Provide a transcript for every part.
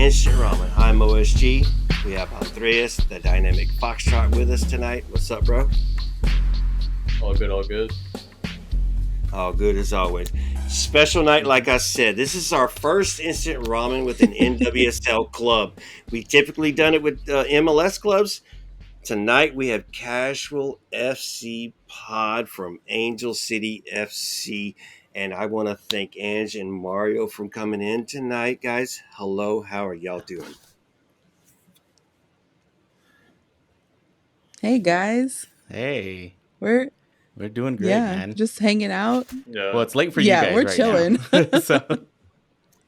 Instant Ramen. I'm OSG. We have Andreas, the dynamic Foxtrot, with us tonight. What's up, bro? All good, all good. All good as always. Special night, like I said. This is our first Instant Ramen with an NWSL club. We typically done it with MLS clubs. Tonight we have Casual FC Pod from Angel City FC. And I want to thank Ange and Mario for coming in tonight, guys. Hello, how are y'all doing? Hey guys, Hey, we're we're doing great, man. just hanging out. Yeah. Well, it's late for you Yeah, guys we're right chilling. now. So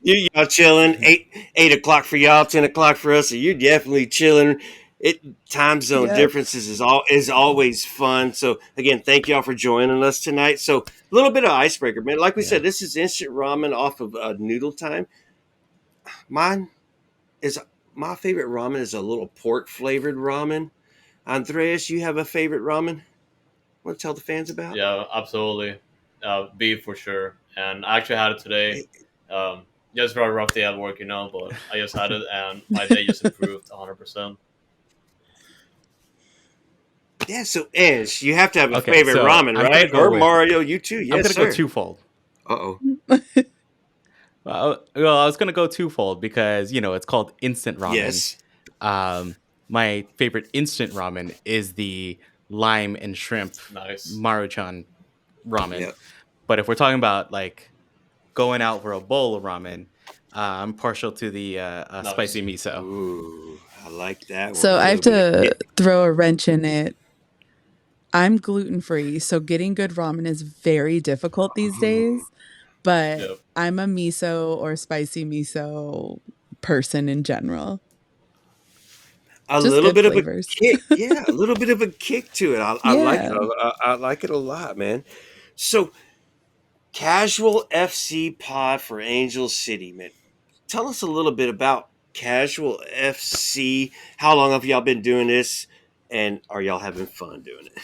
Y'all chilling. 8 o'clock for y'all, 10 o'clock for us. So you're definitely chilling. Time zone Yep. differences is always fun. So again, thank y'all for joining us tonight. So a little bit of icebreaker, man. Like we said, this is instant ramen off of Noodle Time. Mine is my favorite ramen is a little pork flavored ramen. Andreas, you have a favorite ramen? Want to tell the fans about? Yeah, absolutely. Beef for sure. And I actually had it today. Just for a rough day at work, but I just had it and my day just improved 100%. Yeah, so Ange, you have to have a Okay, favorite so ramen, I'm gonna right? go Or with- Mario, you too. Yes, I'm gonna sir. go twofold. Uh-oh. Well, I was gonna go twofold because it's called instant ramen. Yes. My favorite instant ramen is the lime and shrimp Nice. Maruchan ramen. Yep. But if we're talking about like going out for a bowl of ramen, I'm partial to the Nice. spicy miso. Ooh, I like that one. So A I have little bit to of throw a wrench in it. I'm gluten free, so getting good ramen is very difficult these days. But Yep. I'm a miso or spicy miso person in general. a Just little good bit flavors. of a kick. Yeah, a little bit of a kick to it. I like it. Yeah. I like it a lot, man. So, Casual FC Pod for Angel City, man. Tell us a little bit about Casual FC. How long have y'all been doing this? And are y'all having fun doing it?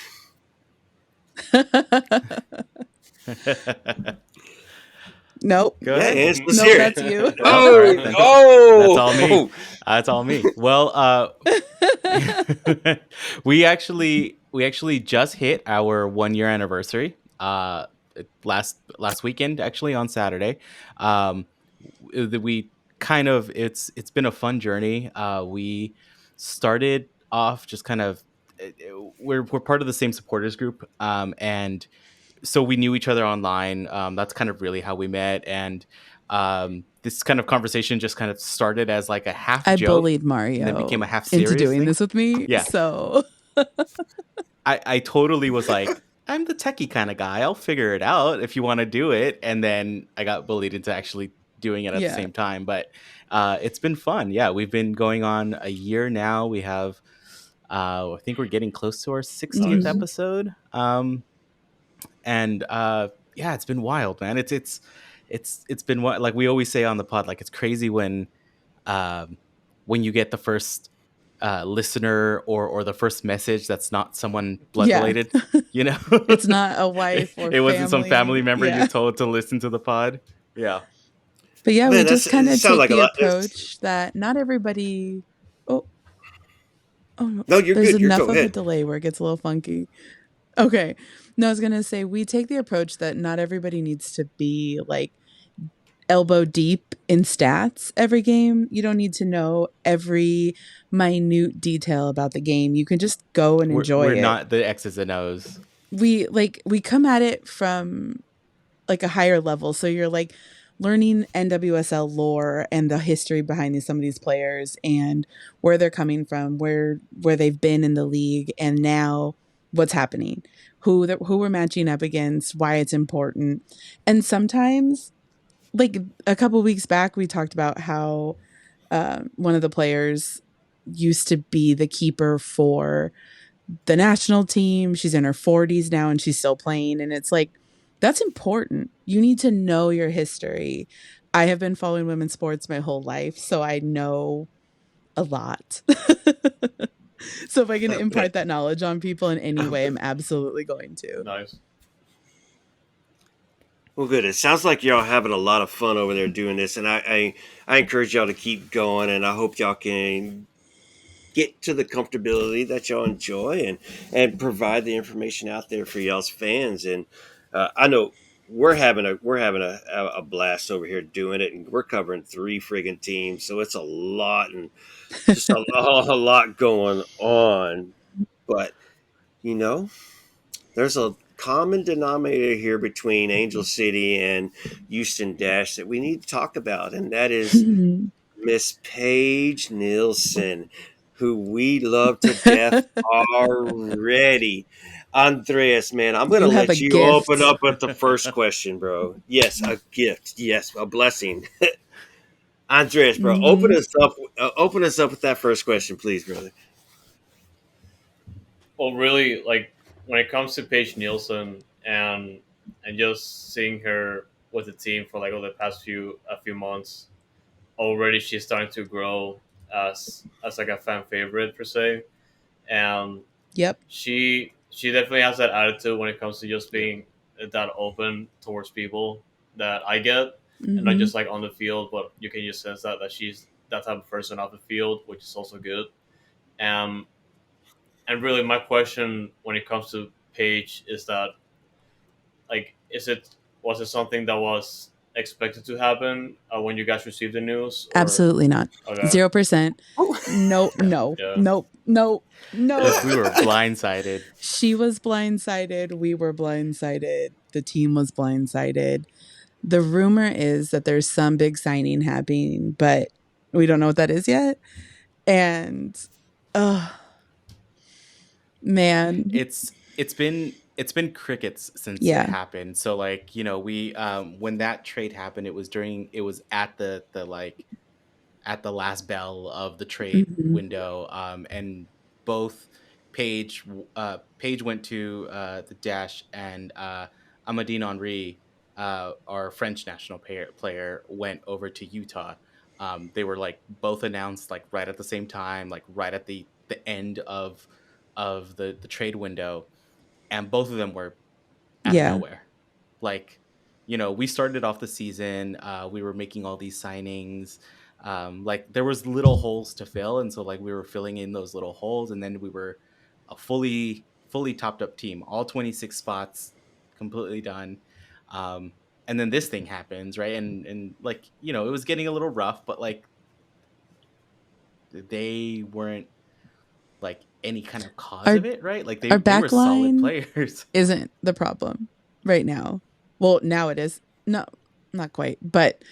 Nope. Go Yeah, ahead. Ange, let's Nope, hear that's it. you. All Oh, right, then. That's all me. That's all me. Well, we actually just hit our 1 year anniversary. Last weekend, actually on Saturday. We kind of it's been a fun journey. We started off just kind of we're part of the same supporters group, and so we knew each other online. That's kind of really how we met, and this kind of conversation just kind of started as like a half I joke bullied and then became Mario a half into serious doing thing. this with me. Yeah. So I totally was like, I'm the techie kind of guy. I'll figure it out if you want to do it. And then I got bullied into actually doing it at the Yeah. same time. But it's been fun. Yeah, we've been going on a year now. We have, I think we're getting close to our 60th Nice. episode. And yeah, it's been wild, man. It's been like we always say on the pod, like it's crazy when you get the first listener or the first message that's not someone blood Yeah. related, it's not a wife or it wasn't some family member Yeah. you told to listen to the pod. Yeah. But yeah, Man, we that's- just kind it of sounds take like a the lot- approach that not everybody. Oh, no, No, you're there's good. You're enough go of a ahead. delay where it gets a little funky. Okay. No, I was gonna say we take the approach that not everybody needs to be like elbow deep in stats every game. You don't need to know every minute detail about the game. You can just go and enjoy We're it. not the X's and O's. We come at it from like a higher level. So you're like learning NWSL lore and the history behind some of these players and where they're coming from, where they've been in the league, and now what's happening, who we're matching up against, why it's important. And sometimes, like a couple weeks back, we talked about how one of the players used to be the keeper for the national team. She's in her 40s now and she's still playing. And it's like, that's important. You need to know your history. I have been following women's sports my whole life, so I know a lot. So if I can impart that knowledge on people in any way, I'm absolutely going to. Nice. Well, good. It sounds like y'all having a lot of fun over there doing this, and I encourage y'all to keep going, and I hope y'all can get to the comfortability that y'all enjoy and provide the information out there for y'all's fans. And I know we're having a blast over here doing it, and we're covering three friggin' teams, so it's a lot and just a lot going on. But you know, there's a common denominator here between Angel City and Houston Dash that we need to talk about, and that is Miss Paige Nielsen, who we love to death already. Andreas, man, I'm going to You have a let you open gift. up with the first question, bro. Yes, a gift. Yes, a blessing. Andreas, bro, open Hmm. us up. Open us up with that first question, please, brother. Well, really, like when it comes to Paige Nielsen and just seeing her with the team for like over the past few months, already she's starting to grow as like a fan favorite per se, and Yep. she definitely has that attitude when it comes to just Yep. being that open towards people that I get, and not Hmm. just like on the field, but you can just sense that she's that type of person off the field, which is also good. Um, and really, my question when it comes to Paige is that like, was it something that was expected to happen when you guys received the news, or Absolutely not. okay, 0%. No, No, no, yeah, no, no, no. we were blindsided. She was blindsided. We were blindsided. The team was blindsided. The rumor is that there's some big signing happening, but we don't know what that is yet. And, oh, man. It's been crickets since it Yeah. happened. So like, we when that trade happened, it was at the like at the last bell of the trade Hmm. window. And both Paige went to the Dash, and Amadine Henry, our French national player, went over to Utah. They were like both announced like right at the same time, like right at the end of the trade window, and both of them were out of Yeah. nowhere. Like, we started off the season, we were making all these signings. Like there was little holes to fill, and so like we were filling in those little holes, and then we were a fully topped up team, all 26 spots completely done. And then this thing happens, right? And like, it was getting a little rough, but like they weren't like any kind of cause Our of it, right? Like our they were back solid line players. isn't the problem right now. Well, now it is. No, not quite. But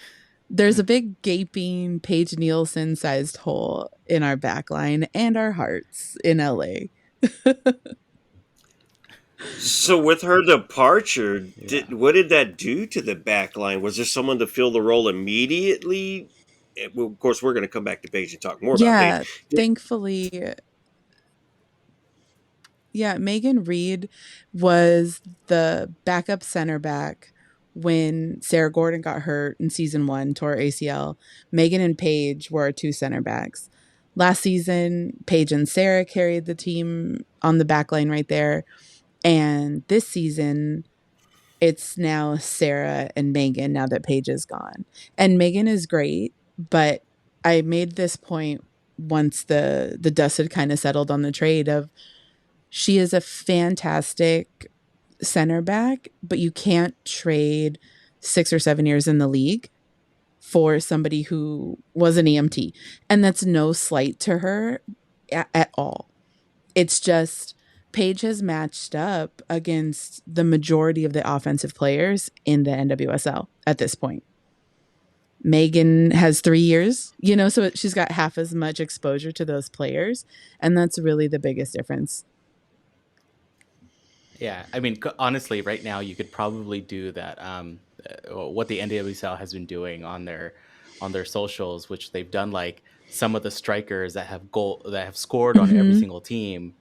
there's a big gaping Paige Nielsen sized hole in our back line and our hearts in LA. So with her departure, Yeah. what did that do to the back line? Was there someone to fill the role immediately? Well, of course, we're going to come back to Paige and talk more about Paige. Yeah, thankfully, yeah, Megan Reed was the backup center back when Sarah Gordon got hurt in season one, tore ACL. Megan and Paige were our two center backs. Last season, Paige and Sarah carried the team on the back line right there. And this season, it's now Sarah and Megan now that Paige is gone. And Megan is great, but I made this point once the dust had kind of settled on the trade of she is a fantastic center back, but you can't trade 6 or 7 years in the league for somebody who was an EMT. And that's no slight to her at all. It's just Paige has matched up against the majority of the offensive players in the NWSL at this point. Megan has 3 years, so she's got half as much exposure to those players. And that's really the biggest difference. Yeah, I mean, honestly, right now you could probably do that. What the NWSL has been doing on their socials, which they've done, like some of the strikers that have scored on every Mm-hmm. single team,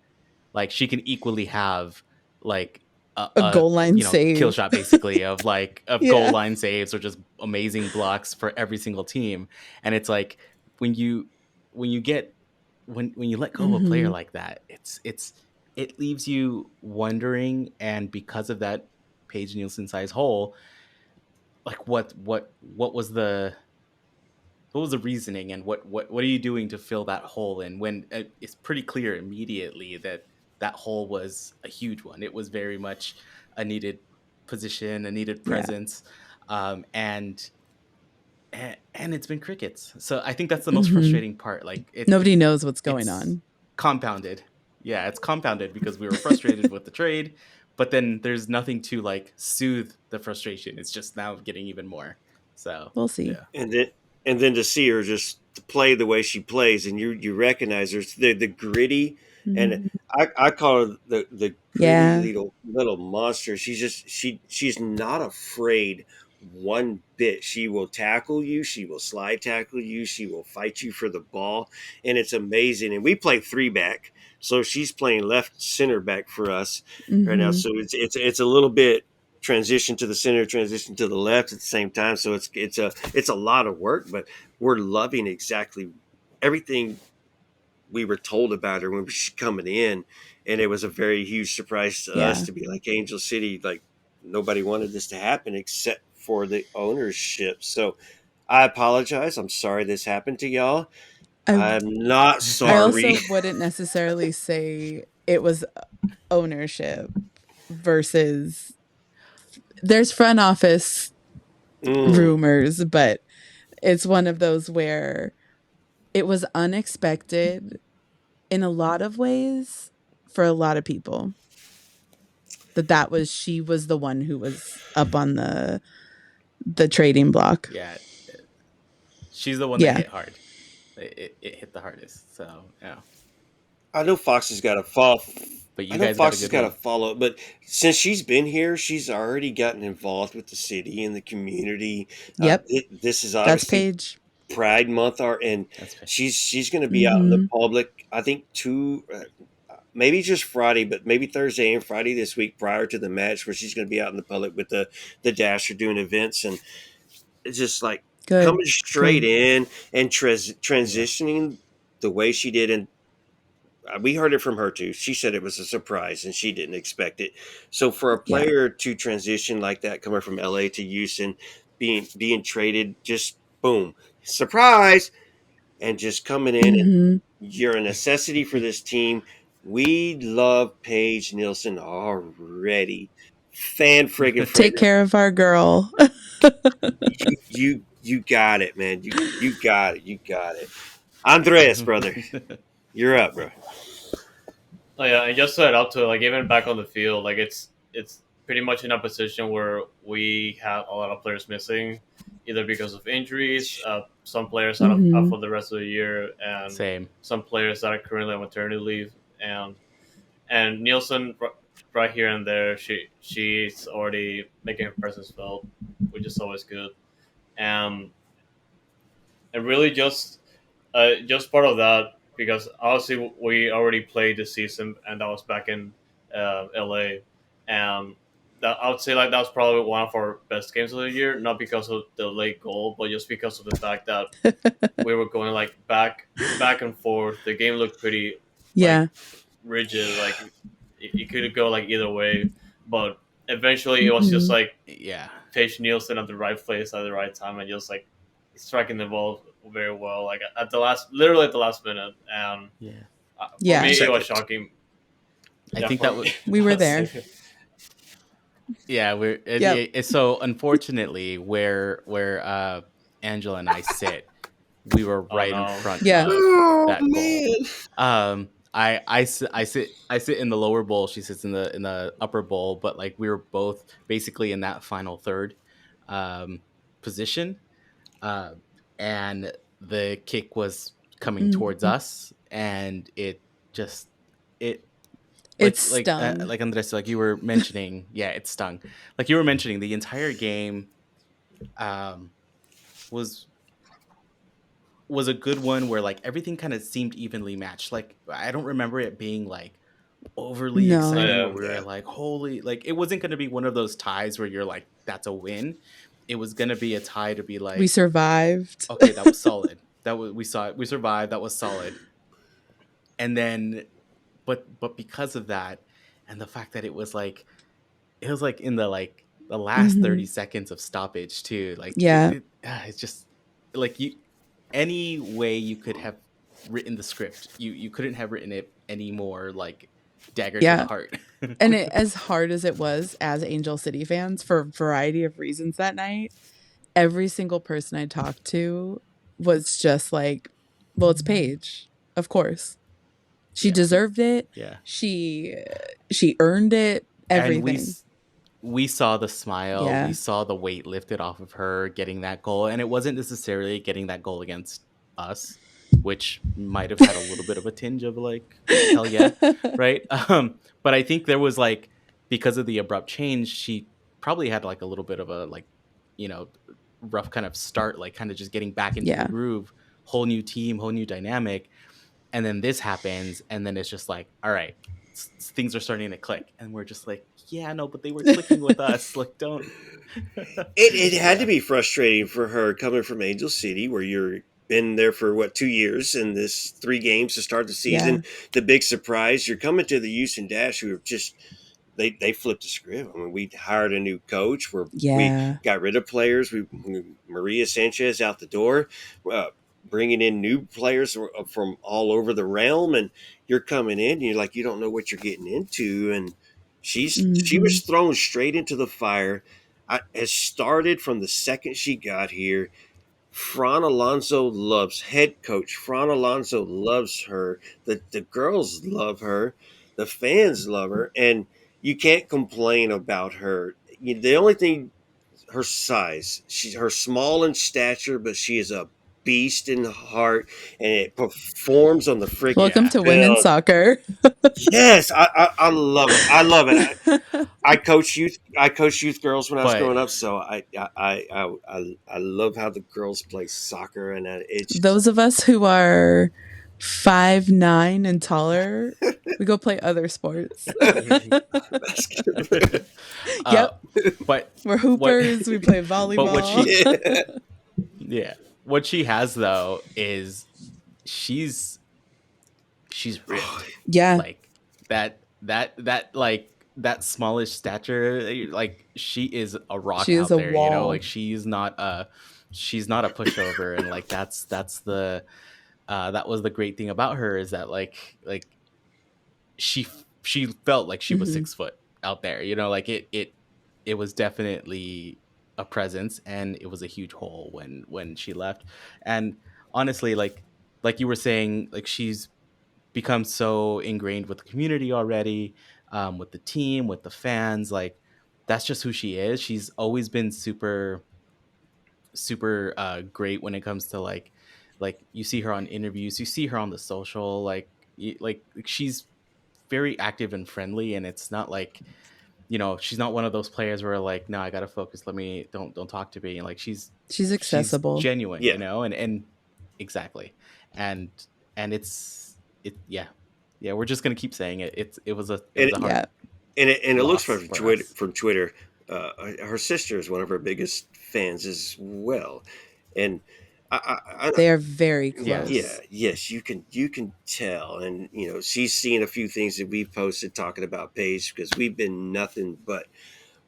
like she can equally have like A goal line kill save. shot basically of goal Yeah. line saves or just amazing blocks for every single team. And it's like when you when you get when you let go of a player Mm-hmm. like that, it leaves you wondering. And because of that Paige Nielsen size hole, like what was the reasoning, and what are you doing to fill that hole in, when it's pretty clear immediately that that hole was a huge one. It was very much a needed position, a needed Yeah. presence, um, and and it's been crickets. So I think that's the most Hmm. frustrating part. Like Nobody knows what's going it's on. compounded. Yeah, it's compounded because we were frustrated with the trade, but then there's nothing to like soothe the frustration. It's just now getting even more. So We'll see. yeah. and then to see her just to play the way she plays, and you recognize her, the gritty, and Mhm. I call her the gritty Yeah. little monster. She's not afraid one bit. She will tackle you, she will slide tackle you, she will fight you for the ball, and it's amazing. And we play three back, so she's playing left center back for us right now. Hmm. So it's a little bit transition to the center, transition to the left at the same time. So it's a lot of work, but we're loving exactly everything we were told about her when she coming in, and it was a very huge surprise to us Yeah. to be like Angel City. Like nobody wanted this to happen except for the ownership. So I apologize. I'm sorry this happened to y'all. I I'm not I sorry. also wouldn't necessarily say it was ownership versus there's front office Mm. rumors, but it's one of those where it was unexpected in a lot of ways for a lot of people. That was she was the one who was up on the trading block. Yeah, she's the one that Yeah. hit hard. It hit the hardest. So yeah, I know Fox has got to fall. but I you know guys got a Fox has good got to one. follow, but since she's been here, she's already gotten involved with the city and the community. Yep. This is That's obviously Paige. Pride Month, and That's fair. she's going to be out in the Hmm. public. I think maybe just Friday, but maybe Thursday and Friday this week prior to the match, where she's going to be out in the public with the Dasher doing events, and it's just like Good. coming straight Good. in and Yeah. transitioning the way she did, and we heard it from her too. She said it was a surprise and she didn't expect it. So for a Yeah. player to transition like that, coming from LA to Houston, being traded, just boom, surprise, and just coming in, and Hmm. you're a necessity for this team. We love Paige Nielsen already. Fan friggin' Take favorite. care of our girl. You got it, man. You got it. You got it. Andreas, brother, you're up, bro. Oh yeah, and just to add up to it, like even back on the field, like it's pretty much in a position where we have a lot of players missing, either because of injuries, some players out Hmm. for the rest of the year, and Same. some players that are currently on maternity leave, and Nielsen right here and there, she's already making her presence felt, which is always good, and and really just part of that because obviously we already played this season and that was back in LA, and that I would say like that was probably one of our best games of the year, not because of the late goal, but just because of the fact that we were going like back and forth. The game looked pretty like Yeah. rigid, like it could go like either way, but eventually it was just Hmm. like Yeah. Paige Nielsen at the right place at the right time and just like striking the ball very well, like at the last, literally at the last minute. And Yeah. for Yeah. me, it was Second. shocking. I Yeah, think for that me, was We were there. yeah. Yep. So unfortunately, where Angela and I sit, we were oh right in no, front Yeah. of Oh that goal. man. I sit in the lower bowl. She sits in the upper bowl. But like we were both basically in that final third um, position, uh, and the kick was coming towards Hmm. us, and it just it It stung. like Andres, like you were mentioning, yeah, it stung. Like you were mentioning, the entire game um, was was a good one where like everything kind of seemed evenly matched. Like I don't remember it being like overly oh, No. exciting where yeah, we were Yeah. like, holy, like it wasn't going to be one of those ties where you're like, that's a win. It was going to be a tie to be We like, survived. okay, that was solid. That was, we saw it, we survived. That was solid. And then, but because of that, and the fact that it was like in the like the last Mhm. 30 seconds of stoppage too. Like Yeah. it's just like you any way you could have written the script, you couldn't have written it any more like dagger to the Yeah. heart. And as hard as it was as Angel City fans for a variety of reasons that night, every single person I talked to was just like, well, it's Paige. Of course. She Yeah. deserved it. Yeah. She she earned it. And Everything. we saw the smile, we Yeah. saw the weight lifted off of her getting that goal, and it wasn't necessarily getting that goal against us, which might have had a little bit of a tinge of like hell yeah, right? But I think there was like, because of the abrupt change, she probably had like a little bit of a like, you know, rough kind of start, like kind of just getting back into the Yeah. groove, whole new team, whole new dynamic, and then this happens, and then it's just like, all right, things are starting to click, and we're just like, yeah, no, but they were clicking with us, like, don't. It had to Yeah. be frustrating for her coming from Angel City, where you're been there for what 2 years, and this 3 games to start the Yeah. season. The big surprise, you're coming to the Houston Dash, who have just they flipped the script. I mean, we hired a new coach, where we Yeah. got rid of players. Maria Sanchez out the door, uh, bringing in new players from all over the realm, and you're coming in, and you're like, you don't know what you're getting into, and she Hmm. was thrown straight into the fire. Has started from the second she got here. Fran Alonso loves head coach. Fran Alonso loves her. The girls love her. The fans love her, and you can't complain about her. The only thing, her size. She's her small in stature, but she is a beast in heart, and it performs on the freaking Welcome Yeah. to women's field. soccer. Yes, I love it. I love it. I coach youth. I coached youth girls when I was But growing up, so I love how the girls play soccer, and it's Those of us who are 5'9" and taller, we go play other sports. uh Yep. but We're what hoopers. We play but what volleyball. she yeah. yeah, what she has though is she's Oh, ripped, Yeah. like that like that smallish stature, like she is a rock She is out a there, you know, like wall. she's not a pushover, and like that's the that was the great thing about her, is that like she felt like she was Hmm. 6 foot out there, you know, like it was definitely a presence, and it was a huge hole when she left. And honestly, like you were saying, like she's become so ingrained with the community already, with the team, with the fans. Like that's just who she is. She's always been super great when it comes to like you see her on interviews, you see her on the social, like like she's very active and friendly, and it's not like, you know, she's not one of those players where like, no, I gotta focus, let me don't talk to me. Like She's she's accessible. genuine, you yeah, know, and exactly. and and it yeah, yeah, we're just gonna keep saying it. It and was a hard Yeah. and it looks loss from for us. Twitter. Her sister is one of her biggest fans as well, and I They are very Yeah. yeah, close. yes, you can tell, and she's seen a few things that we've posted talking about Paige, because we've been nothing but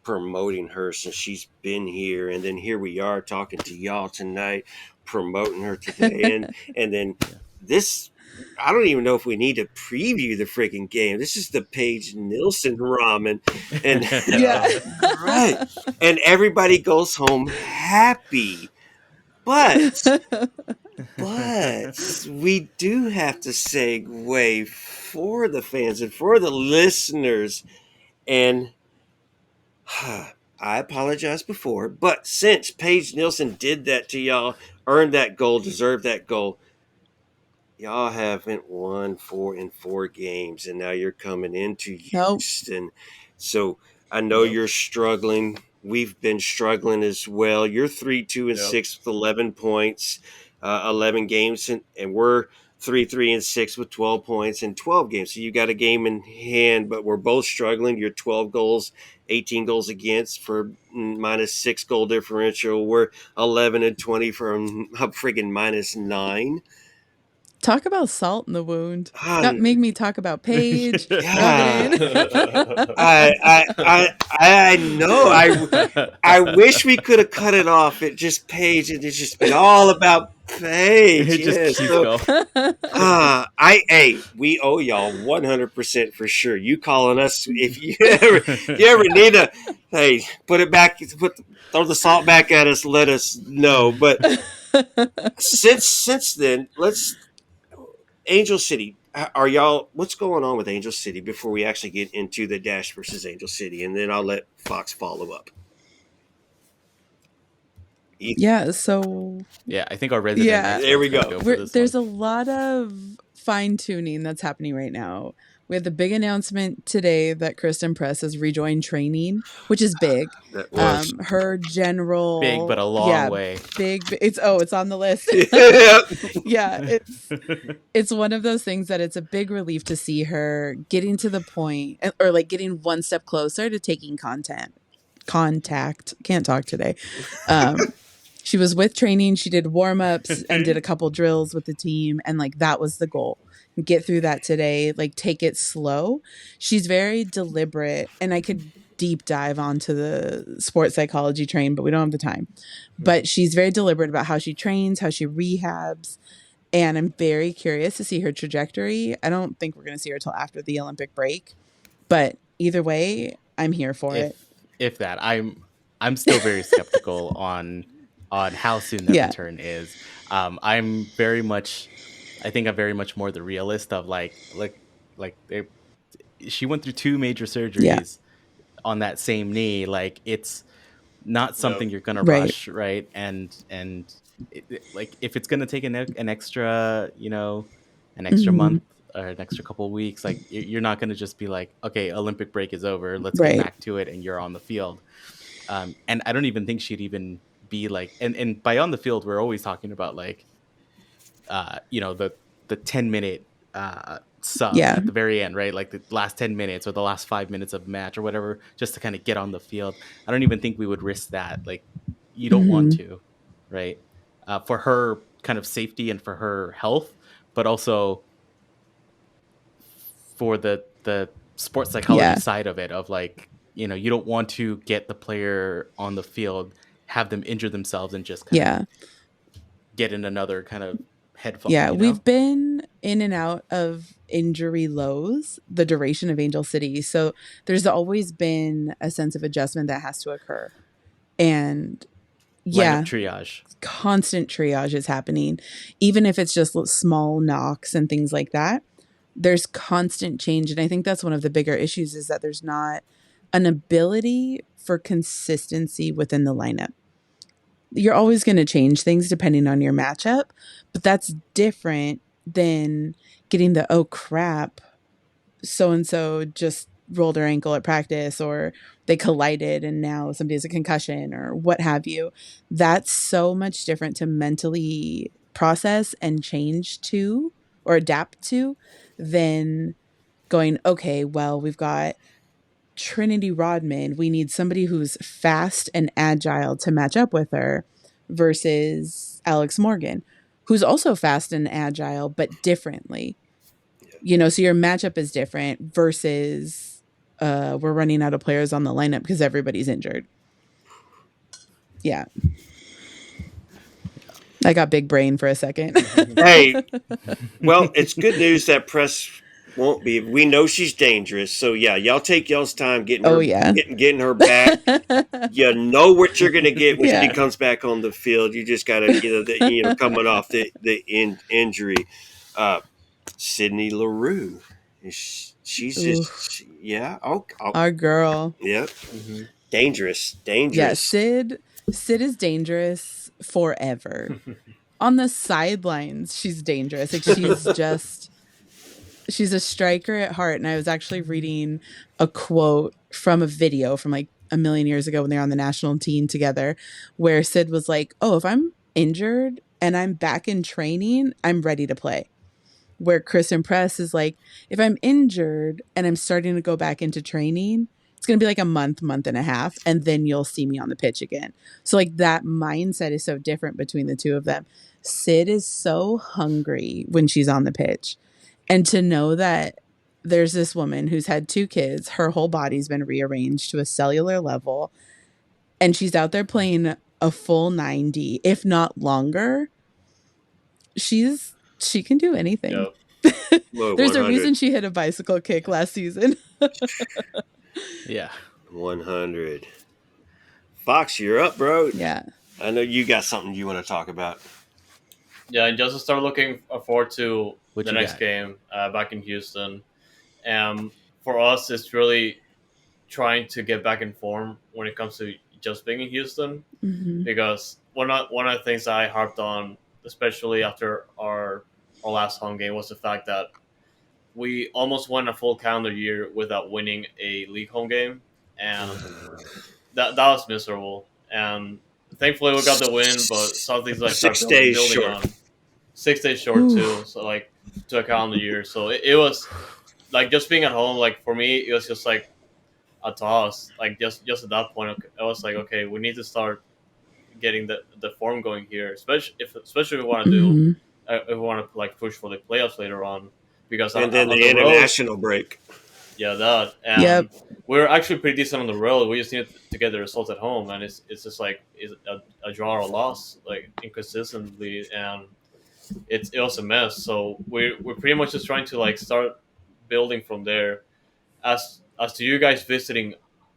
promoting her since she's been here, and then here we are talking to y'all tonight, promoting her today, and then Yeah. this. I don't even know if we need to preview the freaking game. This is the Paige Nielsen ramen, and Yeah. right, and everybody goes home happy, but we do have to segue for the fans and for the listeners. And I apologize before, but since Paige Nielsen did that to y'all, earned that goal, deserved that goal, y'all haven't won 4 in 4 games, and now you're coming into Nope. Houston. So I know Yep. you're struggling. We've been struggling as well. You're 3-2 and Yep. 6 with 11 points, 11 games, and we're 3-3 and 6 with 12 points in 12 games. So you got a game in hand, but we're both struggling. You're 12 goals, 18 goals against for -6 goal differential. We're 11 and 20 for a friggin' -9. Talk about salt in the wound. That Um, make me talk about Paige. Rub yeah, it in. I know. I wish we could have cut it off at just Paige and it's just been all about Paige. It just Yeah. keeps So, going. we owe y'all 100% for sure. You calling us if you ever need a, hey, put it back, throw the salt back at us, let us know. But since then, let's Angel City. Are y'all? What's going on with Angel City before we actually get into the Dash versus Angel City, and then I'll let Fox follow up. Yeah, so Yeah, I think our resident yeah, There expert's we gonna go. go for this there's one. a lot of fine tuning that's happening right now. We had the big announcement today that Kristen Press has rejoined training, which is big. That was. Her Big, but a general, long yeah, way. it's on the list. Yeah. Yeah, it's one of those things that it's a big relief to see her getting to the point, or like getting one step closer to taking contact. Can't talk today. Um, she was with training. She did warm ups and did a couple drills with the team. And like that was the goal. Get through that today, like take it slow. She's very deliberate. And I could deep dive onto the sports psychology train, but we don't have the time. But she's very deliberate about how she trains, how she rehabs. And I'm very curious to see her trajectory. I don't think we're going to see her till after the Olympic break. But either way, I'm here for it. If that, I'm still very skeptical on how soon that Yeah. return is. I'm very much, I think I'm very much more the realist of she went through 2 major Yeah. surgeries on that same knee. Like it's not Yep. something you're gonna Right. rush, right? And like if it's gonna take an extra, an extra Mhm. month or an extra couple of weeks, like you're not gonna just be like, okay, Olympic break is over, let's get Right. back to it, and you're on the field. And I don't even think she'd even be like, and by on the field, we're always talking about like, the 10-minute sub Yeah. at the very end, right? Like the last 10 minutes or the last 5 minutes of match or whatever, just to kind of get on the field. I don't even think we would risk that. Like you don't want Mhm. to, right? For her kind of safety and for her health, but also for the sports psychology Yeah. side of it, of like, you don't want to get the player on the field, have them injure themselves and just kind of Yeah. get in another kind of head fumble, Yeah. We've been in and out of injury lows the duration of Angel City. So there's always been a sense of adjustment that has to occur. And lineup yeah, triage. constant triage is happening. Even if it's just small knocks and things like that, there's constant change. And I think that's one of the bigger issues is that there's not an ability for consistency within the lineup. You're always going to change things depending on your matchup, but that's different than getting the, oh crap, so and so just rolled their ankle at practice, or they collided and now somebody has a concussion, or what have you. That's so much different to mentally process and change to or adapt to than going, okay, well, we've got Trinity Rodman. We need somebody who's fast and agile to match up with her versus Alex Morgan, who's also fast and agile, but differently. So your matchup is different versus we're running out of players on the lineup because everybody's injured. Yeah. I got big brain for a second. Hey, well, it's good news that Press won't be. We know she's dangerous, so yeah, y'all take y'all's time getting Oh her, yeah. getting her back. You know what you're gonna get when she Yeah. comes back on the field. You just gotta, coming off the injury. Sydney LaRue, she's Ooh, just yeah. Oh, our girl. yep. Mm-hmm. Dangerous, Yeah, dangerous. Sid is dangerous forever. On the sidelines, she's dangerous. Like she's a striker at heart. And I was actually reading a quote from a video from like a million years ago when they were on the national team together, where Sid was like, oh, if I'm injured and I'm back in training, I'm ready to play. Where Kristen Press is like, if I'm injured and I'm starting to go back into training, it's going to be like a month and a half, and then you'll see me on the pitch again. So like that mindset is so different between the two of them. Sid is so hungry when she's on the pitch. And to know that there's this woman who's had 2 kids, her whole body's been rearranged to a cellular level, and she's out there playing a full 90, if not longer. She can do anything. Yep. Whoa, There's a 100. reason she hit a bicycle kick last season. Yeah. 100. Fox, you're up, bro. Yeah. I know you got something you want to talk about. Yeah, and just to start looking forward to What the you next got? game back in Houston. For us, it's really trying to get back in form when it comes to just being in Houston, Mm-hmm. because one of the things I harped on, especially after our last home game, was the fact that we almost went a full calendar year without winning a league home game, and that was miserable. And thankfully, we got the win, but some things like start 6 days building short. on. 6 days short too, so like to a calendar year. So it was like just being at home. Like for me, it was just like a toss. Like just at that point, I was like, okay, we need to start getting the form going here, especially if we want to do Mm-hmm. if we want to like push for the playoffs later on, because And then on the the road, international break. yeah, that and Yep. we're actually pretty decent on the road. We just need to get the results at home, and it's just like it's a draw or a loss, like inconsistently, and it was a mess. So we're pretty much just trying to like start building from there. As to you guys visiting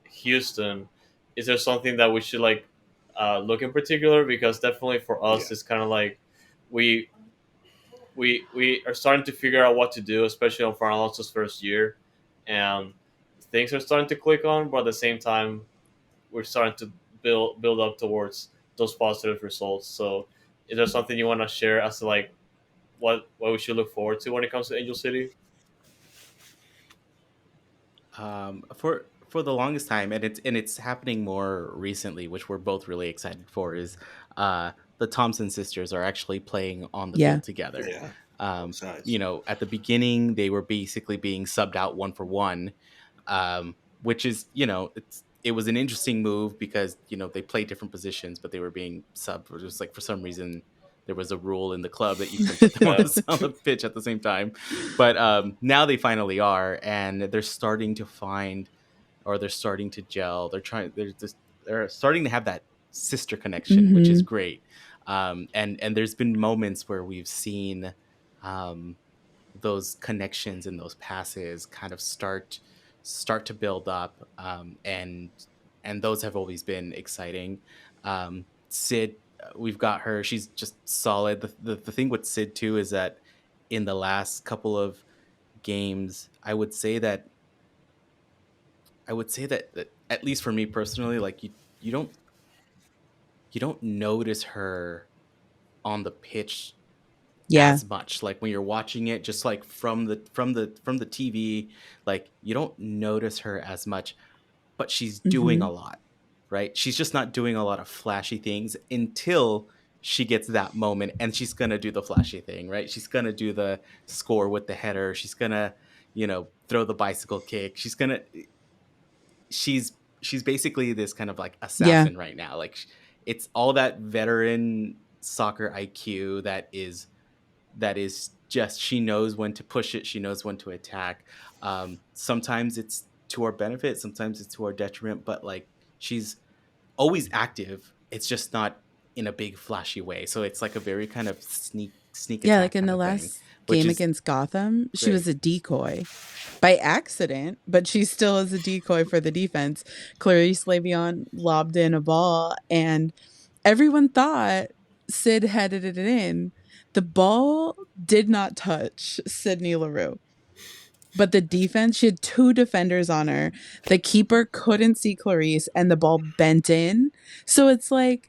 Houston, is there something that we should like look in particular? Because definitely for us, Yeah. it's kind of like we we are starting to figure out what to do, especially on Alonso's first year, and things are starting to click on. But at the same time, we're starting to build up towards those positive results. So, is there something you want to share as to like what we should look forward to when it comes to Angel City? For the longest time, and it's happening more recently, which we're both really excited for, is the Thompson sisters are actually playing on the Yeah. field together. Yeah. Um, Sides. at the beginning, they were basically being subbed out 1 for 1, which is, it was an interesting move because they play different positions, but they were being subbed. It was like for some reason there was a rule in the club that you couldn't put them on the pitch at the same time. But now they finally are, and they're starting to find, or they're starting to gel. They're starting to have that sister connection, which is Mm-hmm. great. And there's been moments where we've seen those connections and those passes kind of start to build up, and those have always been exciting. Sid, we've got her; she's just solid. The thing with Sid too is that in the last couple of games, I would say that at least for me personally, like you don't notice her on the pitch Yeah. as much, like when you're watching it just like from the TV, like you don't notice her as much, but she's doing Mm-hmm. a lot, right? She's just not doing a lot of flashy things until she gets that moment, and she's gonna do the flashy thing, right? She's gonna do the score with the header, she's gonna throw the bicycle kick, she's basically this kind of like Yeah. assassin right now. Like it's all that veteran soccer IQ that is just, she knows when to push it, she knows when to attack. Sometimes it's to our benefit, sometimes it's to our detriment, but like she's always active. It's just not in a big flashy way. So it's like a very kind of sneak Yeah, attack like in kind the of thing, last which game is against Gotham, she great. was a decoy by accident, but she still is a decoy for the defense. Clarice Le'Veon lobbed in a ball, and everyone thought Sid headed it in. The ball did not touch Sydney LaRue, but the defense, she had 2 defenders on her. The keeper couldn't see Clarice, and the ball bent in. So it's like,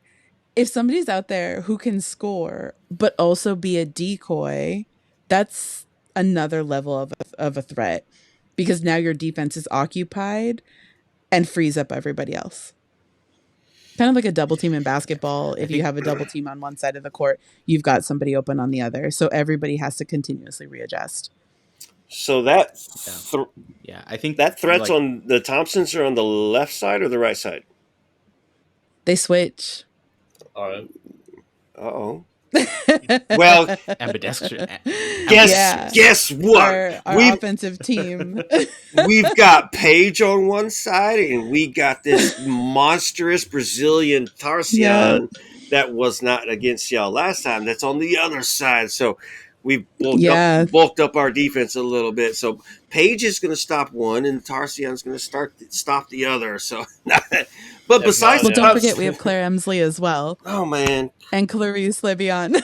if somebody's out there who can score but also be a decoy, that's another level of a threat, because now your defense is occupied and frees up everybody else. Kind of like a double team in basketball. I If you think have a double team on one side of the court, you've got somebody open on the other. So everybody has to continuously readjust. So that Yeah, th- yeah. I think that threat's like on the Thompsons are on the left side or the right side. They switch. All right. Uh-oh. Well, ambidextrous. guess Yeah. Ambidextrous. guess what? Our offensive team. We've got Paige on one side, and we got this monstrous Brazilian Yeah. Tarsian that was not against y'all last time. That's on the other side. So we've Yeah. bulked up our defense a little bit. So Paige is going to stop one, and Tarsian's going to stop the other. So, but If besides not, Well, the don't yeah. forget we Thompson, have Claire Emsley as well, oh man, and Clarice Levion,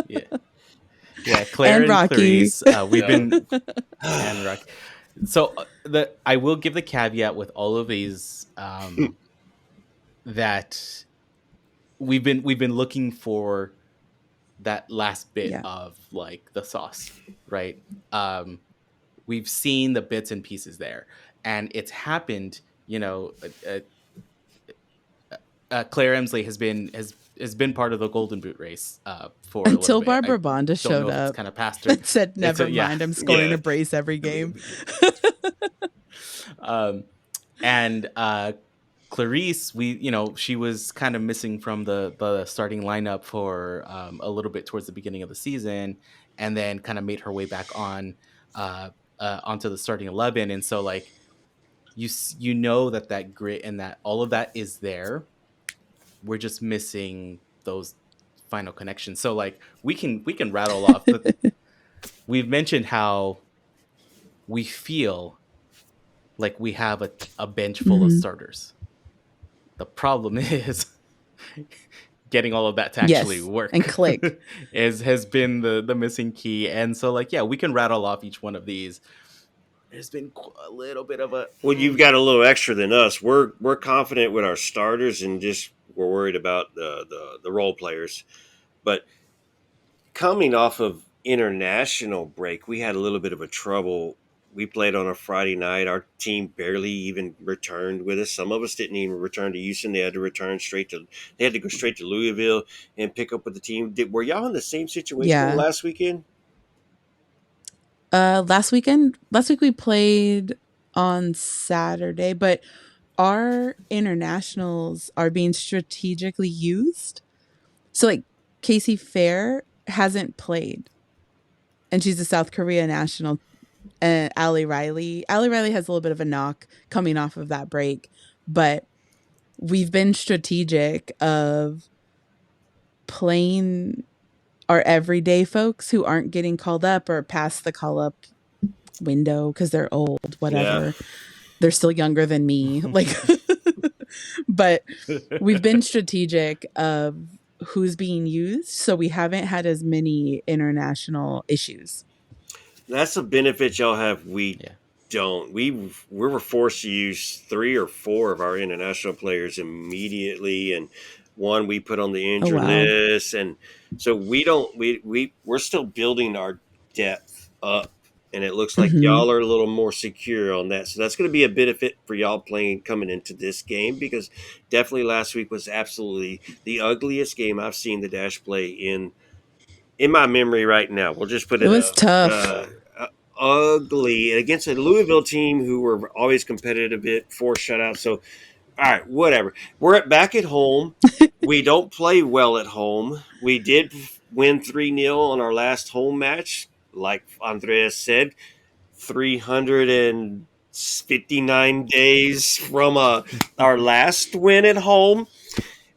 Yeah, yeah. Claire and and Rocky. Clarice. We've Yeah. been and Rock. So the I will give the caveat with all of these that we've been looking for that last bit Yeah. of like the sauce, right? Um, we've seen the bits and pieces there, and it's happened. Claire Emsley has been part of the Golden Boot race for a little Until bit. I Barbara Bonda don't know showed if it's up kind of past her. and said, It's "Never a yeah, mind, I'm scoring yeah. a brace every game." um, and Clarice, she was kind of missing from the starting lineup for a little bit towards the beginning of the season, and then kind of made her way back uh, onto the starting 11. And so like you know that grit and that all of that is there. We're just missing those final connections. So like we can rattle off we've mentioned how we feel like we have a bench full of Mhm. starters. The problem is getting all of that to actually Yes, work and click. has been the missing key. And so like yeah, we can rattle off each one of these. There's been a little bit of a Well, you've got a little extra than us. We're confident with our starters, and just we're worried about the role players. But coming off of international break, we had a little bit of a trouble. We played on a Friday night. Our team barely even returned with us. Some of us didn't even return to Houston. They had to return straight to. They had to go straight to Louisville and pick up with the team. Were y'all in the same situation Yeah. last weekend? Last week we played on Saturday, but our internationals are being strategically used. So like Casey Fair hasn't played, and she's a South Korea national. And Allie Riley has a little bit of a knock coming off of that break, but we've been strategic of playing our everyday folks who aren't getting called up or past the call up window because they're old, Yeah. whatever. They're still younger than me. Like, but we've been strategic of who's being used. So we haven't had as many international issues. That's a benefit y'all have. We yeah. don't. We were forced to use 3 or 4 of our international players immediately, and one we put on the Oh, injured wow. list, and so we don't. We're still building our depth up, and it looks like Mm-hmm. y'all are a little more secure on that. So that's going to be a benefit for y'all playing coming into this game, because definitely last week was absolutely the ugliest game I've seen the Dash play in my memory right now. We'll just put It it was Yeah. tough. uh, ugly against a Louisville team who were always competitive. Bit 4 shutouts. So all right, whatever. We're back at home. We don't play well at home. We did win 3-0 on our last home match, like Andreas said. 359 days from our last win at home.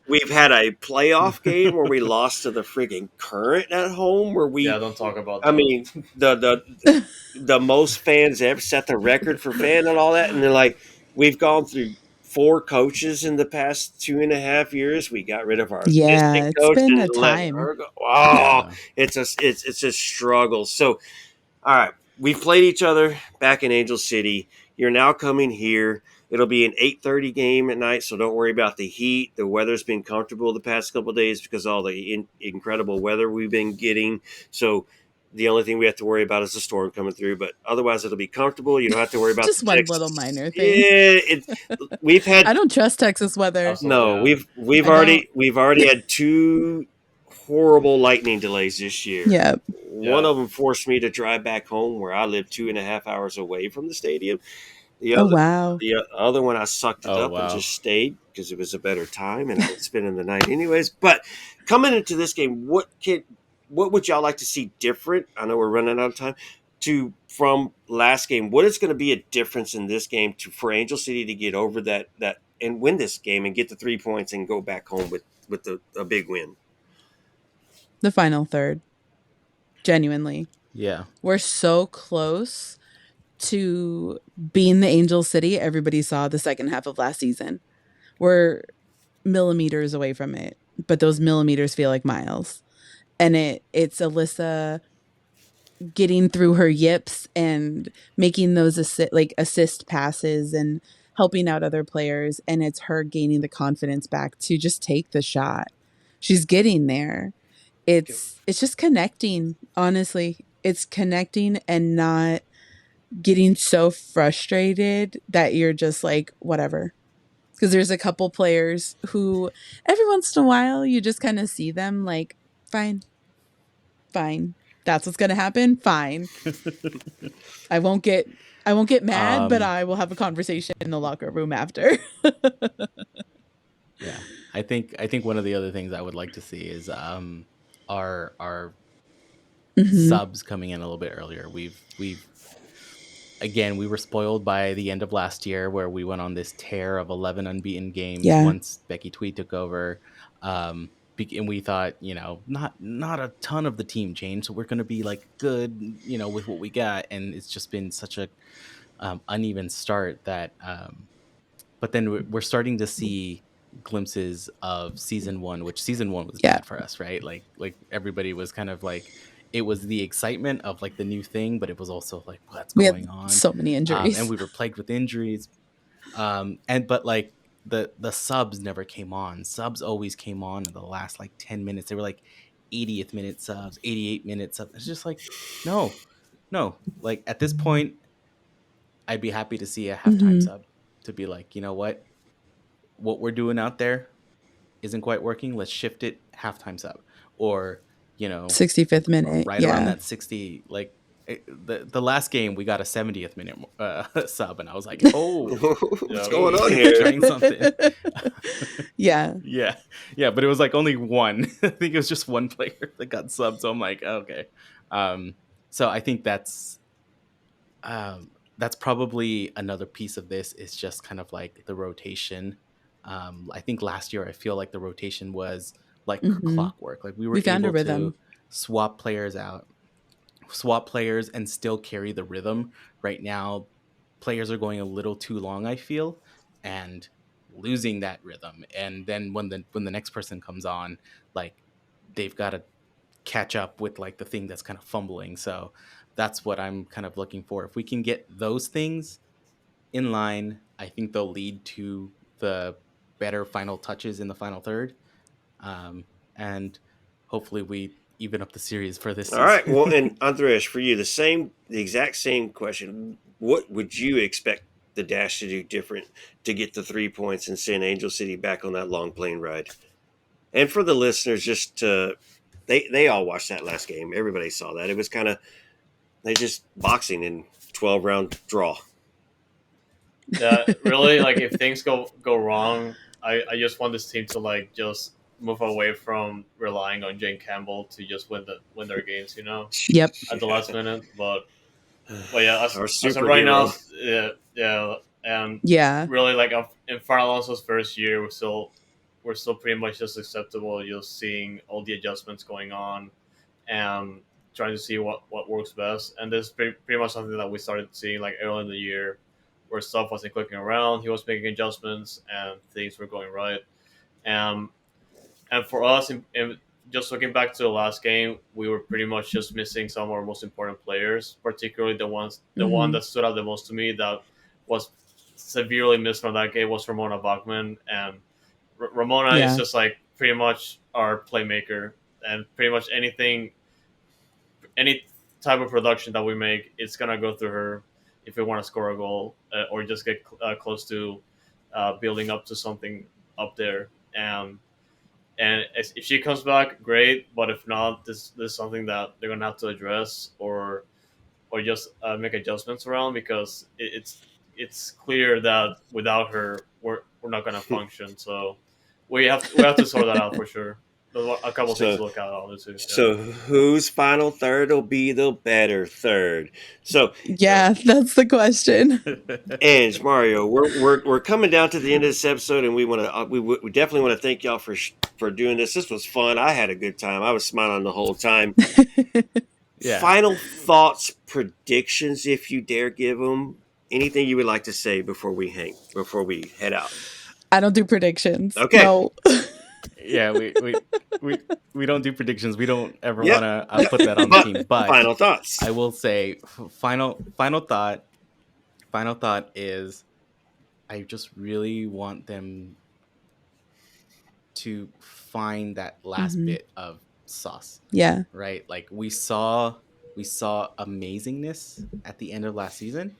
We've had a playoff game where we lost to the friggin' Current at home, where Yeah, we don't talk about I that. mean, the most fans ever set the record for fan and all that. And then like we've gone through 4 coaches in the past 2.5 years. We got rid of our Yeah, assistant it's coach been and a let time. her go. Oh, Yeah. it's a struggle. So all right, we've played each other back in Angel City. You're now coming here. It'll be an 8:30 game at night, so don't worry about the heat. The weather's been comfortable the past couple of days because of all the incredible weather we've been getting. So the only thing we have to worry about is the storm coming through, but otherwise it'll be comfortable. You don't have to worry about Just the one Texas. little minor thing. Yeah, we've had I don't trust Texas weather. no. Absolutely, yeah. We've I don't. already had 2 horrible lightning delays this year. Yeah. One Yeah. of them forced me to drive back home where I live 2.5 hours away from the stadium. The Oh other, wow. the other one, I sucked it Oh up and wow. just stayed because it was a better time, and I was spending the night anyways. But coming into this game, what would y'all like to see different? I know we're running out of time. To from last game, what is going to be a difference in this game to for Angel City to get over that and win this game and get the 3 points and go back home with a big win? The final third. Genuinely. Yeah. We're so close to being the Angel City everybody saw the second half of last season. We're millimeters away from it, but those millimeters feel like miles. And it's Alyssa getting through her yips and making those assist passes and helping out other players, and it's her gaining the confidence back to just take the shot. She's getting there. It's just connecting, honestly. It's connecting and not getting so frustrated that you're just like whatever. Because there's a couple players who every once in a while you just kind of see them like fine, fine. That's what's going to happen. Fine. I won't get mad, but um I will have a conversation in the locker room after. yeah. I think one of the other things I would like to see is our Hmm. subs coming in a little bit earlier. We've again, we were spoiled by the end of last year where we went on this tear of 11 unbeaten games Yeah. once Becky Tweed took over. And we thought, not a ton of the team changed, so we're going to be like good, with what we got. And it's just been such a uneven start that but then we're starting to see glimpses of season one, which season one was Yeah. bad for us, right? Like everybody was kind of like, it was the excitement of like the new thing, but it was also like what's We had going on. so many And injuries. we were plagued with injuries. But like the subs never came on. Subs always came on in the last like 10 minutes. They were like 80th minute subs, 88 minute subs. It's just like, no, no. Like at this point, I'd be happy to see a halftime Hmm. sub to be like, you know what we're doing out there isn't quite working. Let's shift it halftime sub, or 65th minute. right around Yeah. that 60. Like the last game, we got a 70th minute sub, and I was like, oh, What's Yeah. going on okay, here? trying something. Yeah. Yeah, yeah, but it was like only one. I think it was just one player that got subbed. So I'm like, okay. So I think that's probably another piece of this is just kind of like the rotation. I think last year I feel like the rotation was like Hmm. clockwork. Like we We were found a able rhythm. to swap players out, swap players, and still carry the rhythm. Right now, players are going a little too long, I feel, and losing that rhythm. And then when the next person comes on, like they've got to catch up with like the thing that's kind of fumbling. So that's what I'm kind of looking for. If we can get those things in line, I think they'll lead to the better final touches in the final third. And hopefully we even up the series for this All right. season. Well, and Andres, for you, the exact same question. What would you expect the Dash to do different to get the 3 points and send Angel City back on that long plane ride? And for the listeners, just to they all watched that last game. Everybody saw that. It was kind of they just boxing in 12 round draw. Yeah, really, like if things go wrong, I just want this team to like just move away from relying on Jane Campbell to just win their games, Yep. at the last minute. But yeah, Our as of right now, superhero. yeah, and Yeah. really like in Far Alonso's first year, we're still pretty much just acceptable, just seeing all the adjustments going on and trying to see what works best. And this is pretty much something that we started seeing like early in the year, where stuff wasn't clicking around. He was making adjustments and things were going right. Um, and for us, in just looking back to the last game, we were pretty much just missing some of our most important players, particularly the one Hmm. that stood out the most to me that was severely missed from that game was Ramona Bachman. And Ramona is Yeah. just like pretty much our playmaker, and pretty much any type of production that we make, it's gonna go through her if we want to score a goal, or just get close to building up to something up there. And if she comes back, great. But if not, this is something that they're gonna have to address or just make adjustments around because it's clear that without her, we're not gonna function. So we have to sort that out for sure. There's a couple of things So to look at, obviously. Yeah. so whose final third will be the better third? So Yeah, that's the question. Ange, Mario, we're coming down to the end of this episode, and we definitely want to thank y'all for doing this. This was fun. I had a good time. I was smiling the whole time. Yeah. Final thoughts, predictions, if you dare give them. Anything you would like to say before we head out? I don't do predictions. Okay. No. Yeah, we don't do predictions. We don't ever Yep. want to put that on the team. But Final thoughts. I will say, final thought is, I just really want them to find that last bit of sauce. Yeah. Right? Like we saw amazingness at the end of last season.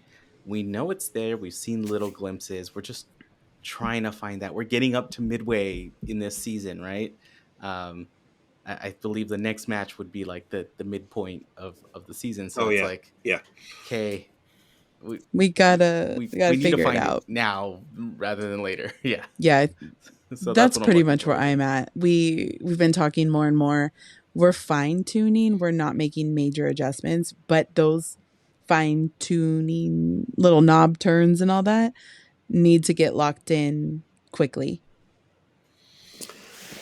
We know it's there. We've seen little glimpses. We're just trying to find that. We're getting up to midway in this season, right? I believe the next match would be like the midpoint of the season. So it's like, okay, we need gotta to figure find it out now rather than later. Yeah. Yeah. So that's what pretty I'm much where I'm at. We've been talking more and more. We're fine tuning. We're not making major adjustments, but those fine tuning little knob turns and all that need to get locked in quickly.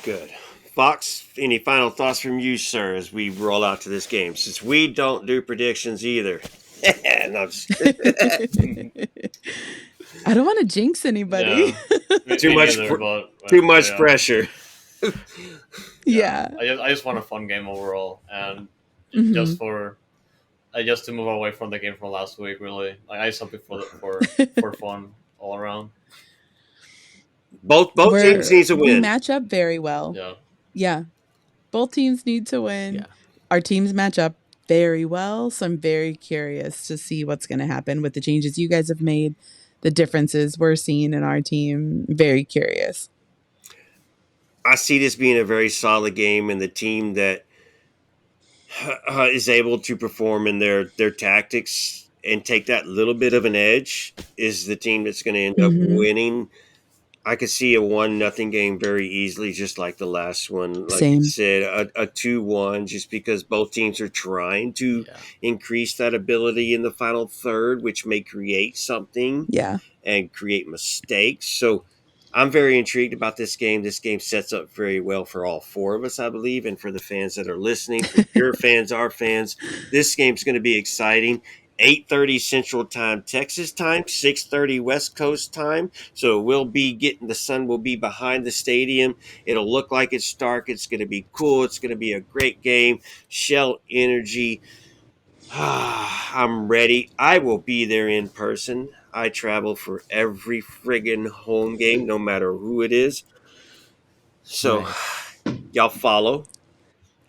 Good. Fox, any final thoughts from you, sir, as we roll out to this game? Since we don't do predictions either. No, I don't want to jinx anybody. Yeah. Too much pressure. Yeah. I just want a fun game overall, and just to move away from the game from last week. Really, like I just something for fun all around. Both teams need to win. We match up very well. Yeah. Both teams need to win. Yeah. Our teams match up very well, so I'm very curious to see what's going to happen with the changes you guys have made, the differences we're seeing in our team. Very curious. I see this being a very solid game, and the team that is able to perform in their tactics and take that little bit of an edge is the team that's going to end up winning. I could see a 1-0 game very easily, just like the last one. Like Same. you said, a 2-1, just because both teams are trying to increase that ability in the final third, which may create something and create mistakes. So I'm very intrigued about this game. This game sets up very well for all four of us, I believe, and for the fans that are listening, for your fans, our fans. This game's going to be exciting. 8:30 Central Time, Texas time, 6:30 West Coast time. So the sun will be behind the stadium. It'll look like it's dark. It's going to be cool. It's going to be a great game. Shell energy. I'm ready. I will be there in person. I travel for every friggin' home game, no matter who it is. So, y'all follow.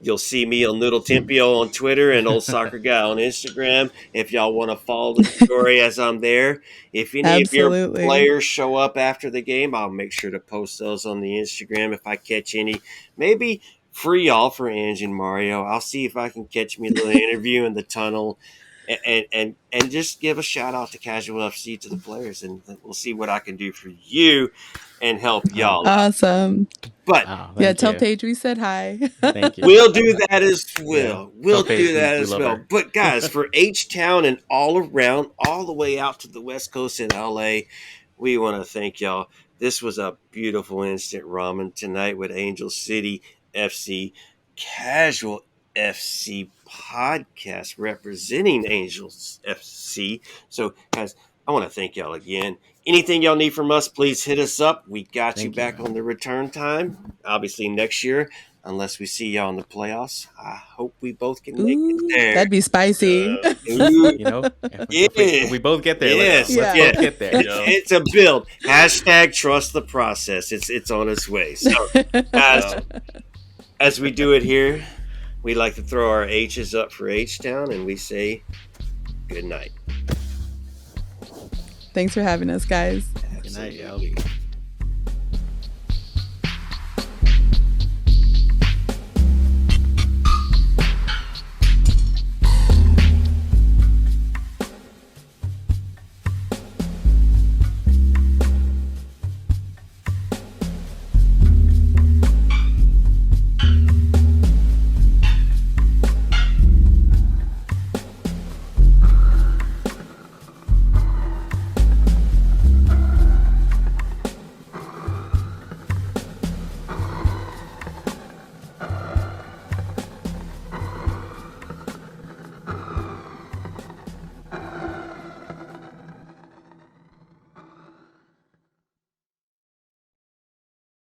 You'll see me on Little Tempio on Twitter and Old Soccer Guy on Instagram if y'all want to follow the story as I'm there. If any of your players show up after the game, I'll make sure to post those on the Instagram if I catch any. Maybe free y'all for Ange and Mario. I'll see if I can catch me a little interview in the tunnel and just give a shout out to Casual FC to the players, and we'll see what I can do for you and help y'all. Awesome. But tell Paige we said hi. Thank you. We'll do that as well. Yeah. We'll do that as well. But guys, for H-Town and all around, all the way out to the West Coast in LA, we want to thank y'all. This was a beautiful instant ramen tonight with Angel City FC, Casual FC podcast representing Angels FC. So, guys, I want to thank y'all again. Anything y'all need from us, please hit us up. We got you back on the return time. Obviously, next year, unless we see y'all in the playoffs. I hope we both can make it there. That'd be spicy. If we both get there. Let's both get there. It's a build. # trust the process. It's on its way. So, guys, as we do it here, we like to throw our H's up for H-Town, and we say good night. Thanks for having us, guys. Good night, y'all.